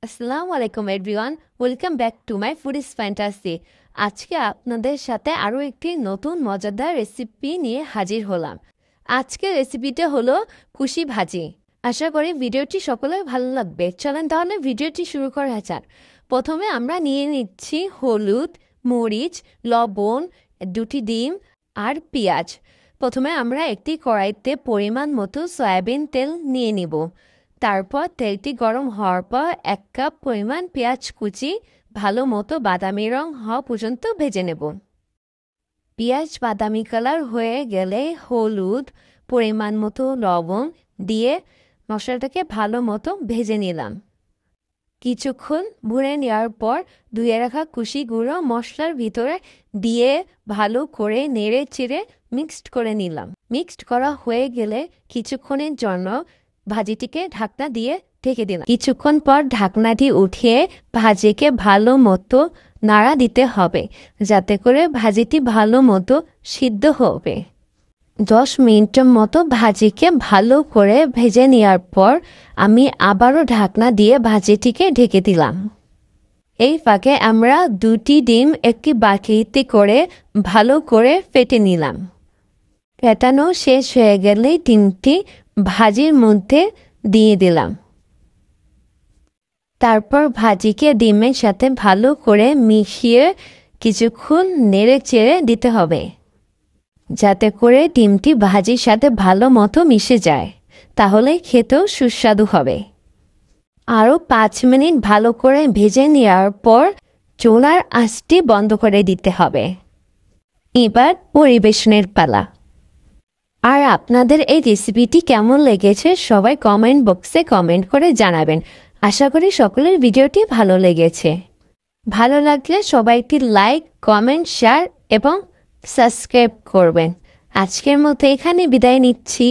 আসসালামু আলাইকুম everyone, welcome back to my foodies fantasy. আজকে আপনাদের সাথে আরও একটি নতুন মজাদার রেসিপি নিয়ে হাজির হলাম। আজকের রেসিপিটা হলো কুশি ভাজি। আশা করি ভিডিওটি সকলের ভালো লাগবে। চলেন তাহলে ভিডিওটি শুরু করা যাক। প্রথমে আমরা নিয়ে নিচ্ছি হলুদ, মরিচ, লবণ, দুটি ডিম আর পেঁয়াজ। প্রথমে আমরা একটি কড়াইতে পরিমাণ মতো সয়াবিন তেল নিয়ে নিব। তারপর তেলটি গরম হওয়ার পর 1 কাপ পরিমাণ পেঁয়াজ কুচি ভালো মতো বাদামি রং হওয়া পর্যন্ত ভেজে নেব। পেঁয়াজ বাদামি কালার হয়ে গেলে হলুদ, পরিমাণ মতো লবণ দিয়ে মশলাটাকে ভালো মতো ভেজে নিলাম। কিছুক্ষণ ভুনে নেওয়ার পর ধুয়ে রাখা কুশি গুঁড়ো মশলার ভিতরে দিয়ে ভালো করে নেড়ে চেড়ে মিক্সড করে নিলাম। মিক্সড করা হয়ে গেলে কিছুক্ষণের জন্য ভাজিটিকে ঢাকনা দিয়ে ঢেকে দিলাম। কিছুক্ষণ পর ঢাকনাটি উঠিয়ে ভাজিকে ভালো মতো নাড়া দিতে হবে, যাতে করে ভাজিটি ভালো মতো সিদ্ধ হবে। 10 মিনিটের মতো ভাজিকে ভালো করে ভেজে নেওয়ার পর আমি আবারও ঢাকনা দিয়ে ভাজিটিকে ঢেকে দিলাম। এই ফাঁকে আমরা 2টি ডিম একটি বাটিতে করে ভালো করে ফেটে নিলাম। ফেটানো শেষ হয়ে গেলে ডিমটি ভাজির মধ্যে দিয়ে দিলাম। তারপর ভাজিকে ডিমের সাথে ভালো করে মিশিয়ে কিছুক্ষণ নেড়ে চেড়ে দিতে হবে, যাতে করে ডিমটি ভাজির সাথে ভালো মতো মিশে যায়। তাহলে খেতেও সুস্বাদু হবে। আরও 5 মিনিট ভালো করে ভেজে নেওয়ার পর চুলার আঁচটি বন্ধ করে দিতে হবে। এবার পরিবেশনের পালা। আর আপনাদের এই রেসিপিটি কেমন লেগেছে সবাই কমেন্ট বক্সে কমেন্ট করে জানাবেন। আশা করি সকলের ভিডিওটি ভালো লেগেছে। ভালো লাগলে সবাই একটি লাইক, কমেন্ট, শেয়ার এবং সাবস্ক্রাইব করবেন। আজকের মতো এখানে বিদায় নিচ্ছি।